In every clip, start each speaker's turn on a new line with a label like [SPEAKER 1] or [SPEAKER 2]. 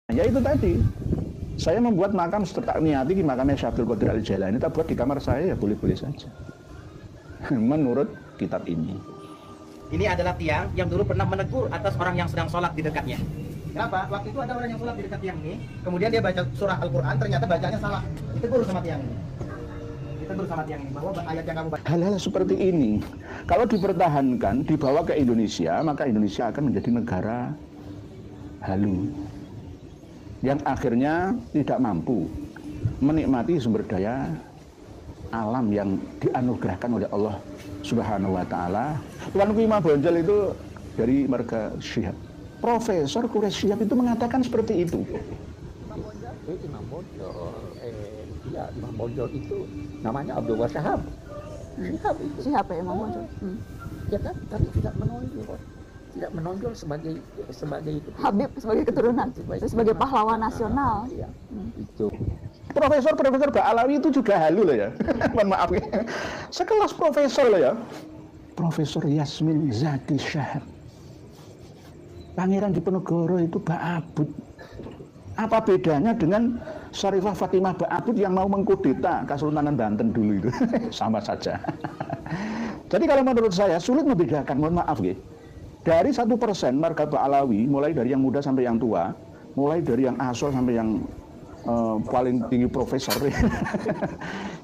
[SPEAKER 1] Ya itu tadi, saya membuat makam tak niati di makamnya Syekh Abdul Qadir Al-Jailani, kita buat di kamar saya ya boleh-boleh saja. Menurut kitab ini.
[SPEAKER 2] Ini adalah tiang yang dulu pernah menegur atas orang yang sedang sholat di dekatnya. Kenapa? Waktu itu ada orang yang sholat di dekat tiang ini, kemudian dia baca surah Al-Quran, ternyata bacanya salah. Ditegur sama tiang ini. Ditegur sama tiang ini, bahwa ayat yang kamu baca.
[SPEAKER 1] Hal-hal seperti ini, kalau dipertahankan, dibawa ke Indonesia, maka Indonesia akan menjadi negara halu. Yang akhirnya tidak mampu menikmati sumber daya alam yang dianugerahkan oleh Allah Subhanahu wa Ta'ala. Tuanku Imam Bonjol itu dari marga Syihab. Profesor Quraish Syihab itu mengatakan seperti itu.
[SPEAKER 3] Imam Bonjol itu namanya Abdul Wahab.
[SPEAKER 4] Syihab ya Imam Bonjol.
[SPEAKER 3] Ya kan, tapi tidak menonjol sebagai itu.
[SPEAKER 4] Habib sebagai keturunan, sebagai pahlawan nasional.
[SPEAKER 3] Ya, itu.
[SPEAKER 1] Profesor Ba'alawi itu juga halu loh ya. Mohon maaf ya. Sekelas profesor loh ya. Profesor Yasmin Zaki Syahab. Pangeran Diponegoro itu Ba'abud. Apa bedanya dengan Syarifah Fatimah Ba'abud yang mau mengkudeta Kesultanan Banten dulu itu? Sama saja. Jadi kalau menurut saya sulit membedakan, mohon maaf ya. Dari 1% marga Ba'alawi, mulai dari yang muda sampai yang tua, mulai dari yang asal sampai yang paling tinggi profesor,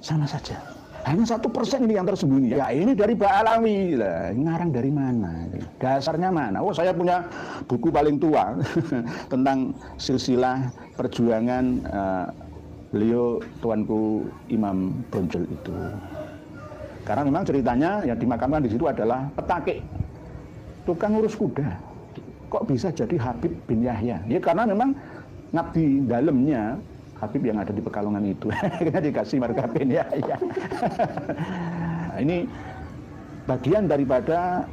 [SPEAKER 1] sama saja. Hanya 1% ini yang tersembunyi. Ya ini dari Ba'alawi, lah ngarang dari mana? Dasarnya mana? Oh saya punya buku paling tua tentang silsilah perjuangan beliau tuanku Imam Bonjol itu. Karena memang ceritanya yang dimakamkan di situ adalah petakik. Tukang urus kuda, kok bisa jadi Habib bin Yahya? Ya karena memang ngabdi dalamnya Habib yang ada di Pekalongan itu, akhirnya dikasih marga bin Yahya. Ini bagian daripada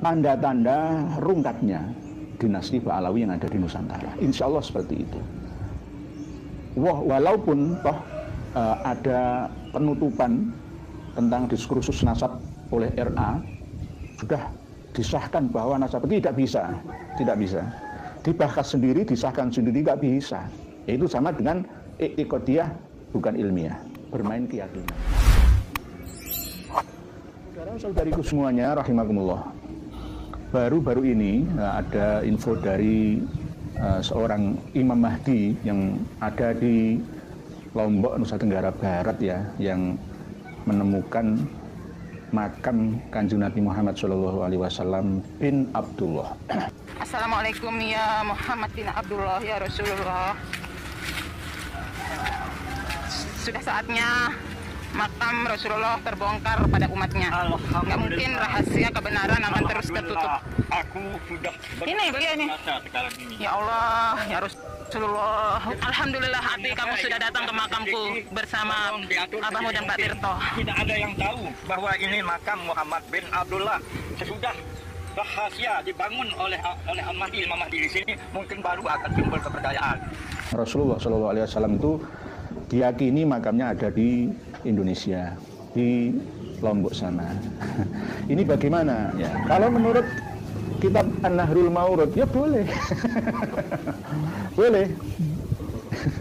[SPEAKER 1] tanda-tanda rungkatnya dinasti Ba'alawi yang ada di Nusantara. Insya Allah seperti itu. Walaupun toh ada penutupan tentang diskursus nasab oleh RA, sudah disahkan bahwa nasab itu tidak bisa dibahas sendiri, disahkan sendiri, nggak bisa. Itu sama dengan i'tiqadiyah bukan ilmiah, bermain keyakinan. Saudara-saudariku semuanya rahimakumullah, baru-baru ini ada info dari seorang Imam Mahdi yang ada di Lombok, Nusa Tenggara Barat ya, yang menemukan makam Kanjeng Nabi Muhammad SAW bin Abdullah.
[SPEAKER 5] Assalamualaikum ya Muhammad bin Abdullah ya Rasulullah. Sudah saatnya makam Rasulullah terbongkar pada umatnya. Nggak mungkin rahasia kebenaran akan terus tertutup.
[SPEAKER 6] Aku sudah
[SPEAKER 5] ini beliau ini. Ya Allah ya Rasulullah. Alhamdulillah hati kamu sudah datang ke makamku bersama Abahmu dan Pak Tirto.
[SPEAKER 6] Tidak ada yang tahu bahwa ini makam Muhammad bin Abdullah. Sesudah rahasia dibangun oleh Imam Mahdi di sini, mungkin baru akan timbul kepercayaan.
[SPEAKER 1] Rasulullah SAW itu diyakini makamnya ada di Indonesia, di Lombok sana. Ini bagaimana? Ya, kalau menurut kitab An-Nahrul Maurud, ya boleh. Boleh.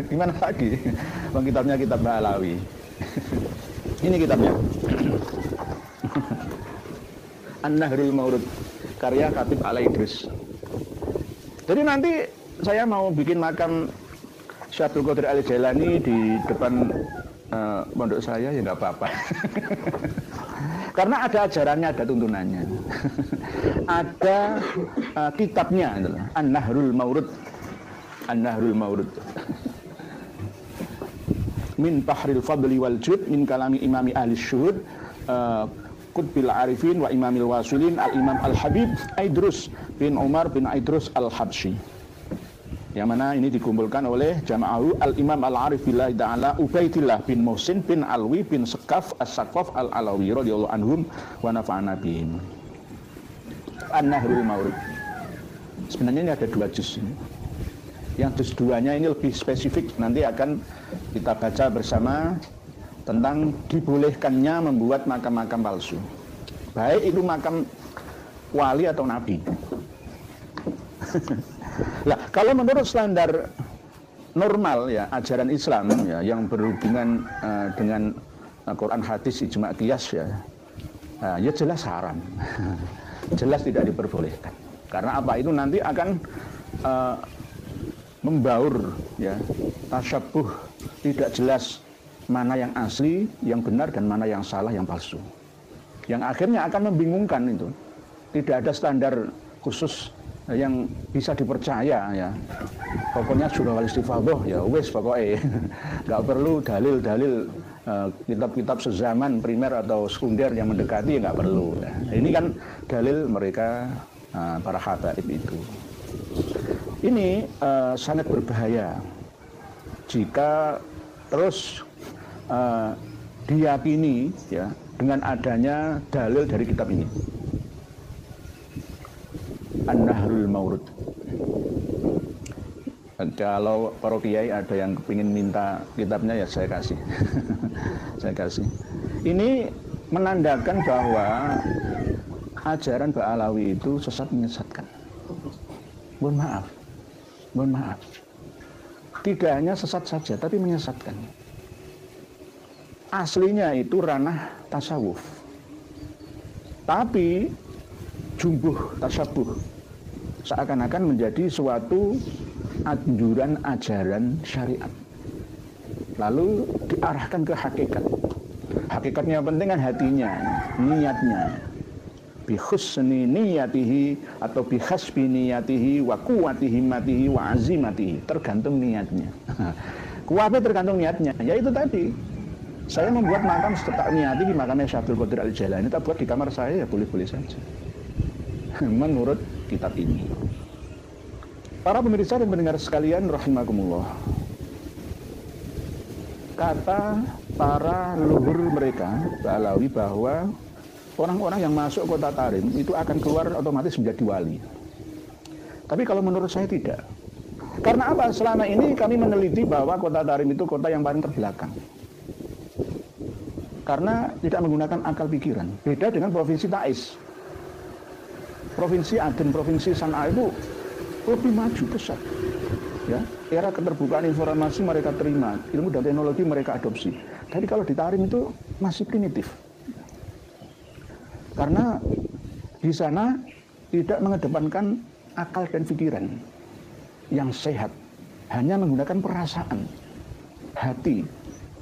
[SPEAKER 1] Gimana lagi? Bang, kitabnya kitab Ba'alawi. Ini kitabnya. An-Nahrul Maurud, karya Khatib Al-Idris. Jadi nanti saya mau bikin makam Syekh Abdul Qadir Al-Jailani di depan pondok saya, ya nggak apa-apa. Karena ada ajarannya, ada tuntunannya. Ada kitabnya adalah An-Nahrul Maurud. An-Nahrul Maurud. Min Bahril Fadli wal Jud min kalami imami ahli syuhud Qutbil Arifin wa Imamil Wasilin Al-Imam Al-Habib Aidrus bin Umar bin Aidrus Al-Habsyi. Yang mana ini dikumpulkan oleh Jama'ahu Al-Imam Al-Arif Billahi Ta'ala Ubaidillah bin Muhsin bin Alwi bin Sekaf As-Sakaf Al-Alawi radhiyallahu anhum wa nafa'ana bihim. An-Nahrul Maurud. Sebenarnya ini ada 2 juz ini. Yang juz 2-nya ini lebih spesifik, nanti akan kita baca bersama tentang dibolehkannya membuat makam-makam palsu. Baik itu makam wali atau nabi. Nah, kalau menurut standar normal ya ajaran Islam ya yang berhubungan dengan Quran, hadis, ijma, qiyas ya, ya jelas haram, jelas tidak diperbolehkan. Karena apa, itu nanti akan membaur ya, tasyabuh, tidak jelas mana yang asli, yang benar, dan mana yang salah, yang palsu. Yang akhirnya akan membingungkan itu. Tidak ada standar khusus yang bisa dipercaya ya. Pokoknya surah wal istifadhah ya wes pokoknya. Nggak perlu dalil-dalil kitab-kitab sezaman primer atau sekunder yang mendekati, ya nggak perlu. Ya. Ini kan dalil mereka para habaib itu. Ini sangat berbahaya jika terus diyakini ya dengan adanya dalil dari kitab ini. An-Nahrul Maurud. Kalau para kiai ada yang ingin minta kitabnya ya saya kasih. Saya kasih. Ini menandakan bahwa ajaran Ba'alawi itu sesat menyesatkan. Mohon maaf. Mohon maaf. Tidak hanya sesat saja tapi menyesatkan. Aslinya itu ranah tasawuf, tapi jumbuh tasabuh seakan-akan menjadi suatu anjuran ajaran syariat, lalu diarahkan ke hakikat. Hakikatnya penting kan hatinya, niatnya. Bihusni niyatihi atau bihasbi niyatihi wa kuwati himmatihi wa azimatihi, tergantung niatnya. Kuatnya tergantung niatnya, yaitu tadi. Saya membuat makam setelah niati di makamnya Syekh Abdul Qadir Al-Jailani, kita buat di kamar saya ya boleh-boleh saja. Menurut kitab ini. Para pemirsa dan pendengar sekalian rahimakumullah. Kata para leluhur mereka Ba'alawi bahwa orang-orang yang masuk kota Tarim itu akan keluar otomatis menjadi wali. Tapi kalau menurut saya tidak. Karena apa? Selama ini kami meneliti bahwa kota Tarim itu kota yang paling terbelakang. Karena tidak menggunakan akal pikiran. Beda dengan provinsi Taiz. Provinsi Aden, provinsi San'a itu lebih maju, pesat. Ya, era keterbukaan informasi mereka terima, ilmu dan teknologi mereka adopsi. Tapi kalau di Tarim itu masih primitif. Karena di sana tidak mengedepankan akal dan pikiran yang sehat. Hanya menggunakan perasaan, hati,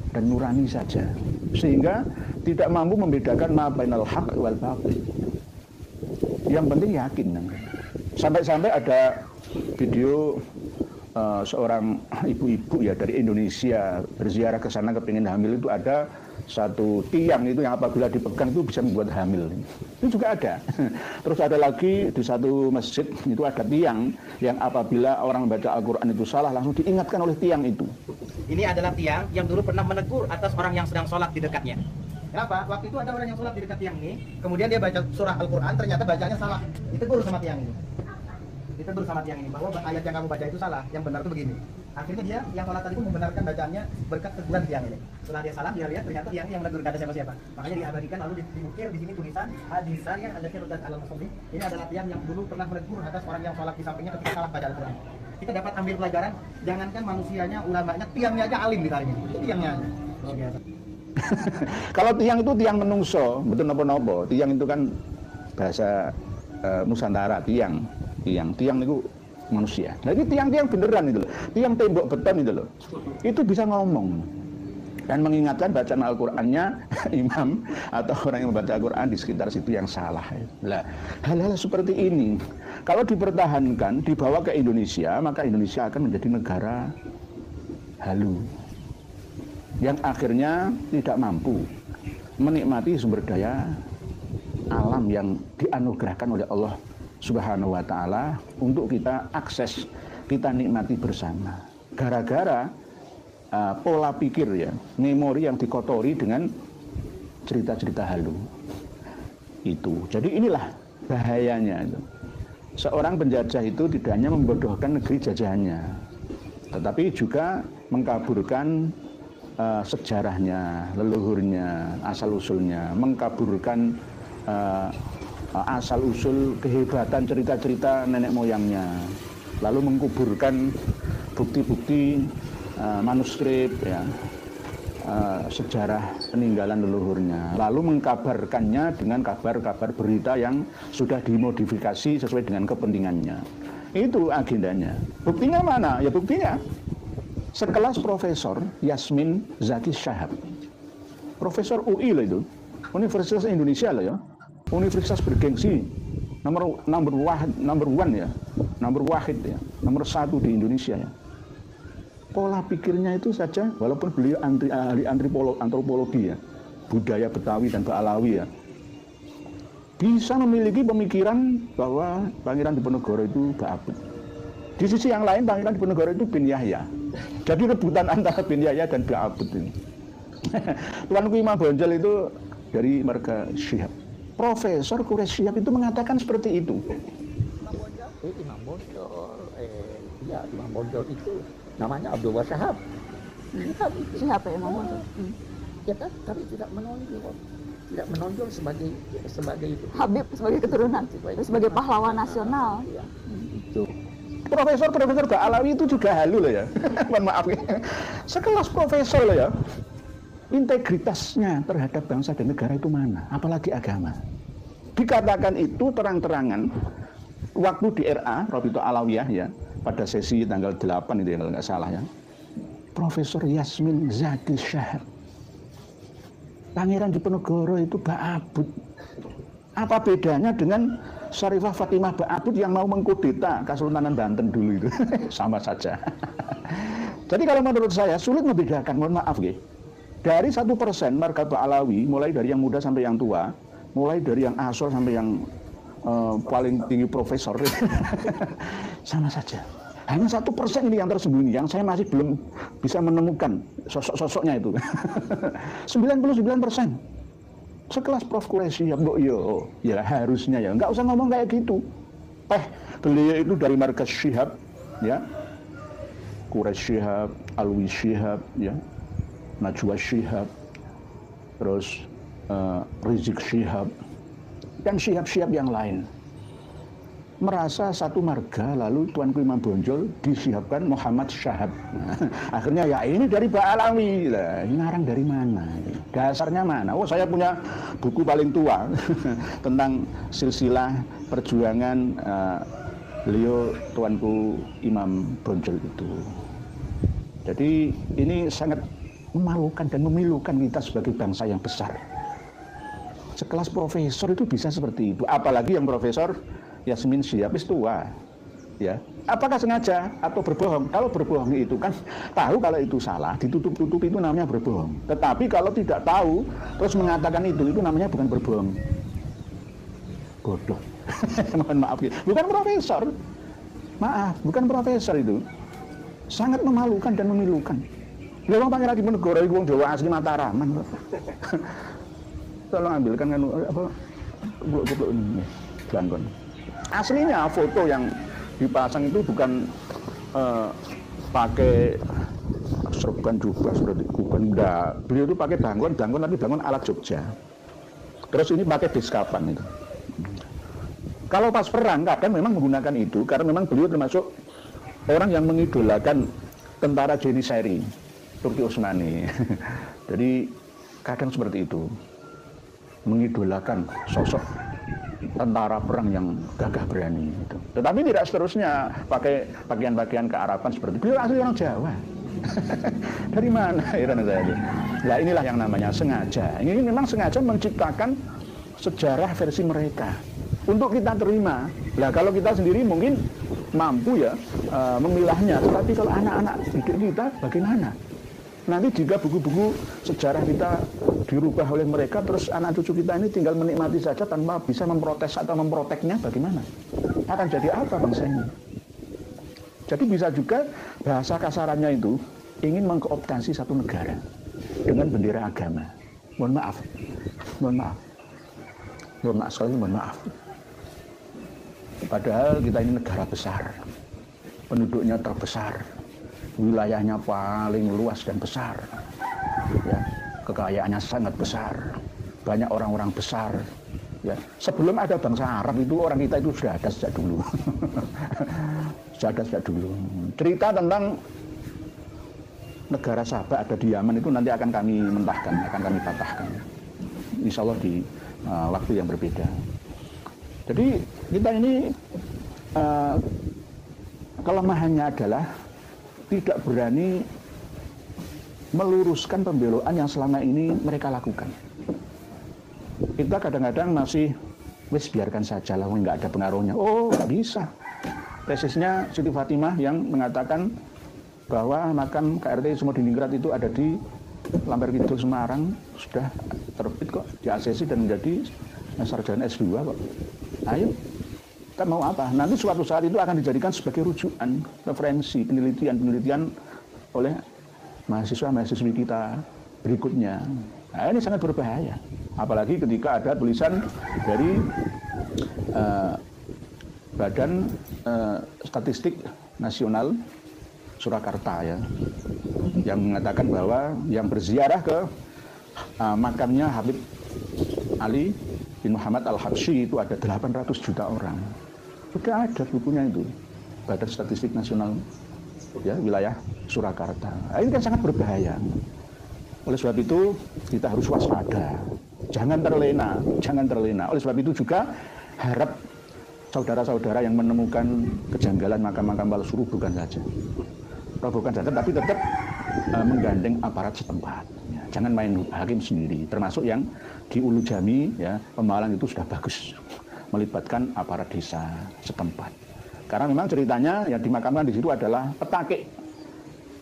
[SPEAKER 1] dan nurani saja, sehingga tidak mampu membedakan ma bainal haq wal batil. Yang penting yakin. Sampai-sampai ada video seorang ibu-ibu ya dari Indonesia berziarah ke sana kepingin hamil, itu ada satu tiang itu yang apabila dipegang itu bisa membuat hamil. Itu juga ada. Terus ada lagi di satu masjid itu ada tiang yang apabila orang membaca Al-Quran itu salah langsung diingatkan oleh tiang itu.
[SPEAKER 2] Ini adalah tiang yang dulu pernah menegur atas orang yang sedang sholat di dekatnya. Kenapa? Waktu itu ada orang yang sholat di dekat tiang ini, kemudian dia baca surah Al-Quran, ternyata bacanya salah. Ditegur sama tiang ini. Ditegur sama tiang ini bahwa ayat yang kamu baca itu salah, yang benar itu begini. Akhirnya dia yang sholat tadi pun membenarkan bacaannya berkat teguran tiang ini. Setelah dia salah, dia lihat ternyata tiang yang menegur, kata siapa-siapa. Makanya diabadikan lalu dibukir di sini tulisan hadisan yang ada syaitan al-musalli. Ini adalah tiang yang dulu pernah menegur atas orang yang sholat di sampingnya ketika salah baca Al-Quran. Kita dapat ambil pelajaran, jangankan manusianya, ulamanya, tiangnya aja alim di Tarim itu tiangnya aja. Luar biasa.
[SPEAKER 1] Kalau tiang itu tiang menungso, betul nopo-nopo. Tiang itu kan bahasa Nusantara, tiang itu manusia. Nah ini tiang-tiang beneran itu loh, tiang tembok beton itu loh. Itu bisa ngomong dan mengingatkan bacaan Al-Qur'annya imam atau orang yang membaca Al-Qur'an di sekitar situ yang salah. Lah, hal-hal seperti ini kalau dipertahankan, dibawa ke Indonesia, maka Indonesia akan menjadi negara halu yang akhirnya tidak mampu menikmati sumber daya alam yang dianugerahkan oleh Allah Subhanahu wa ta'ala untuk kita akses, kita nikmati bersama. Gara-gara pola pikir ya, memori yang dikotori dengan cerita-cerita halu itu. Jadi inilah bahayanya itu. Seorang penjajah itu tidak hanya membodohkan negeri jajahannya, tetapi juga mengkaburkan sejarahnya, leluhurnya, asal-usulnya, mengkaburkan asal-usul kehebatan cerita-cerita nenek moyangnya. lalu mengkuburkan bukti-bukti manuskrip ya, sejarah peninggalan leluhurnya, lalu mengkabarkannya dengan kabar-kabar berita yang sudah dimodifikasi sesuai dengan kepentingannya. Itu agendanya. Buktinya mana? Ya buktinya sekelas Profesor Yasmin Zaki Shahab, Profesor UI loh itu, Universitas Indonesia loh ya, universitas bergengsi, nomor wahid ya, nomor 1 di Indonesia ya. Pola pikirnya itu saja, walaupun beliau ahli antropologi ya, budaya Betawi dan Ba'alawi ya, bisa memiliki pemikiran bahwa Pangeran Diponegoro itu Ba'abut. Di sisi yang lain Pangeran Diponegoro itu bin Yahya. Jadi rebutan antara bin Yahya dan Ba'abut ini. Tuanku Imam Bonjol itu dari marga Syihab. Profesor Quraish Syihab itu mengatakan seperti itu.
[SPEAKER 3] Imam Bonjol itu namanya Abdul Wahab.
[SPEAKER 4] Siapa Imam Bonjol?
[SPEAKER 3] Ya kan, tapi tidak menonjol sebagai itu.
[SPEAKER 4] Habib sebagai keturunan, sebagai pahlawan nasional.
[SPEAKER 3] Ya, itu.
[SPEAKER 1] Profesor Ba'alawi itu juga halu loh ya. Mohon maaf ya. Sekelas profesor loh ya. Integritasnya terhadap bangsa dan negara itu mana? Apalagi agama. Dikatakan itu terang-terangan waktu di RA Rabithah Alawiyah ya, pada sesi tanggal 8 itu ya kalau nggak salah ya. Profesor Yasmin Zaki Shahab, Pangeran Diponegoro itu Ba'abut. Apa bedanya dengan Syarifah Fatimah Ba'abut yang mau mengkudeta Kesultanan Banten dulu itu? Sama saja. Jadi kalau menurut saya sulit membedakan, mohon maaf ya. Dari 1% marga Ba'alawi, mulai dari yang muda sampai yang tua, mulai dari yang asal sampai yang paling tinggi profesor, sama saja. Hanya 1% ini yang tersembunyi, yang saya masih belum bisa menemukan sosok-sosoknya itu. 99%. Sekelas Prof. Quraish Syihab, ya harusnya ya, nggak usah ngomong kayak gitu. Beliau itu dari marga Syihab, ya, Quraish Syihab, Alwi Syihab, ya, Najwa Syihab, terus Rizik Syihab, dan Syihab-Syihab yang lain. Merasa satu marga, lalu Tuanku Imam Bonjol disihabkan Muhammad Syahab. Akhirnya ya ini dari Ba'alawi. Lah, ini ngarang dari mana? Dasarnya mana? Oh, saya punya buku paling tua tentang silsilah perjuangan beliau Tuanku Imam Bonjol itu. Jadi ini sangat memalukan dan memilukan kita sebagai bangsa yang besar. Sekelas profesor itu bisa seperti itu, apalagi yang Profesor Yasmin Syihab tua, ya. Apakah sengaja atau berbohong? Kalau berbohong itu kan tahu kalau itu salah, ditutup-tutup itu namanya berbohong. Tetapi kalau tidak tahu terus mengatakan itu namanya bukan berbohong, bodoh. Mohon maaf ya, bukan profesor. Maaf, bukan profesor itu. Sangat memalukan dan memilukan. Lewat Pangeran Diponegoro itu wong Jawa asli Mataraman. Tolong ambilkan kan apa blok-blok ini, Blangkon. Aslinya foto yang dipasang itu bukan pakai serban jubah seperti kuban, enggak. Beliau itu pakai bangun tapi bangun alat Jogja. Terus ini pakai biskapan itu. Kalau pas perang kadang memang menggunakan itu karena memang beliau termasuk orang yang mengidolakan tentara Jeniseri Turki Utsmani. Jadi kadang seperti itu, mengidolakan sosok tentara perang yang gagah berani itu. Tetapi tidak seterusnya pakai pakaian-pakaian kearaban seperti itu. Beliau asli orang Jawa. Dari mana heran saya itu. Nah inilah yang namanya sengaja. Ini memang sengaja menciptakan sejarah versi mereka untuk kita terima. Nah kalau kita sendiri mungkin mampu ya memilahnya. Tetapi kalau anak-anak didik kita bagaimana? Nanti jika buku-buku sejarah kita dirubah oleh mereka, terus anak cucu kita ini tinggal menikmati saja tanpa bisa memprotes atau memproteknya, bagaimana? Akan jadi apa bangsa ini? Jadi bisa juga bahasa kasarannya itu ingin mengkooptasi satu negara dengan bendera agama. Mohon maaf sekali, mohon maaf. Padahal kita ini negara besar, penduduknya terbesar, wilayahnya paling luas dan besar, ya, kekayaannya sangat besar, banyak orang-orang besar, Ya, sebelum ada bangsa Arab itu orang kita itu sudah ada sejak dulu. Sudah ada sejak dulu. Cerita tentang negara Sabah ada di Yaman itu nanti akan kami mentahkan, akan kami patahkan. Insya Allah di waktu yang berbeda. Jadi kita ini kelemahannya adalah tidak berani meluruskan pembeloan yang selama ini mereka lakukan. Kita kadang-kadang masih wis biarkan saja lah, nggak ada pengaruhnya. Oh, nggak bisa. Tesisnya Siti Fatimah yang mengatakan bahwa makam KRT Sumodiningrat itu ada di Lampir Kidul Semarang, sudah terbit kok di ACC dan menjadi sarjana S2 kok. Ayo, kita mau apa? Nanti suatu saat itu akan dijadikan sebagai rujukan, referensi, penelitian oleh mahasiswa-mahasiswi kita berikutnya. Nah, ini sangat berbahaya. Apalagi ketika ada tulisan dari Badan Statistik Nasional Surakarta ya, yang mengatakan bahwa yang berziarah ke makamnya Habib Ali bin Muhammad Al-Habsyi itu ada 800 juta orang. Sudah ada bukunya itu, Badan Statistik Nasional ya, wilayah Surakarta. Nah, ini kan sangat berbahaya. Oleh sebab itu kita harus waspada, jangan terlena, jangan terlena. Oleh sebab itu juga harap saudara-saudara yang menemukan kejanggalan makam-makam palsu bukan saja, tapi tetap menggandeng aparat setempat. Ya, jangan main hakim sendiri. Termasuk yang di Ulu Jami, ya, Pemalang itu sudah bagus melibatkan aparat desa setempat. Karena memang ceritanya yang dimakamkan di situ adalah petakik,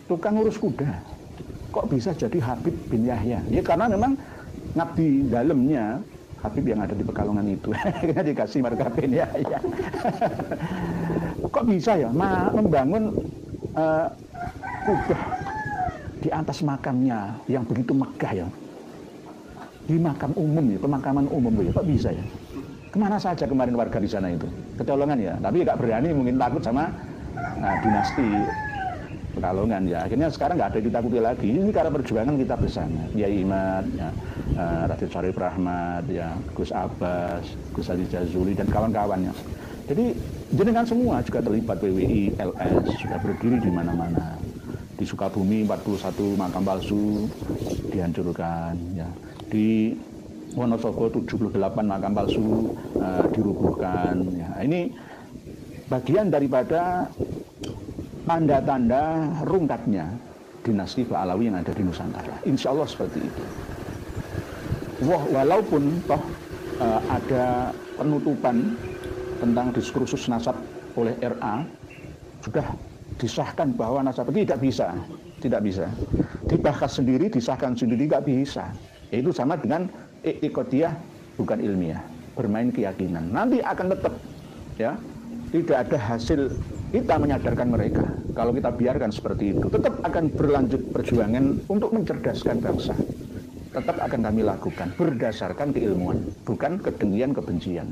[SPEAKER 1] tukang urus kuda. Kok bisa jadi Habib bin Yahya? Ya karena memang ngabdi dalamnya Habib yang ada di Pekalongan itu. Kita dikasih marga bin Yahya. Kok bisa ya membangun kubah di atas makamnya yang begitu megah ya, di makam umum ya, pemakaman umum ya, kok bisa ya? Kemana saja kemarin warga di sana itu? Kecolongan ya, tapi nggak berani, mungkin takut sama dinasti Pekalongan ya. Akhirnya sekarang nggak ada yang ditakuti lagi. Ini karena perjuangan kita bersama. Ya Imad, ya, Rasid Syarif Rahmat, ya, Gus Abbas, Gus Adi Jazuli dan kawan-kawannya. Jadi jenengan semua juga terlibat, PWI, LS sudah berdiri di mana-mana. Di Sukabumi 41 makam palsu dihancurkan, ya. Di Wonosobo 78 makam palsu dirubuhkan. Ya. Ini bagian daripada tanda-tanda rungkatnya dinasti Ba'alawi yang ada di Nusantara. Insya Allah seperti itu. Walaupun toh ada penutupan tentang diskursus nasab oleh RA, sudah disahkan bahwa nasab itu tidak bisa. Dibahas sendiri, disahkan sendiri, nggak bisa. Itu sama dengan i'tiqadiyah bukan ilmiah, bermain keyakinan. Nanti akan tetap ya tidak ada hasil. Kita menyadarkan mereka, kalau kita biarkan seperti itu, tetap akan berlanjut perjuangan untuk mencerdaskan bangsa. Tetap akan kami lakukan berdasarkan keilmuan, bukan kedengkian, kebencian.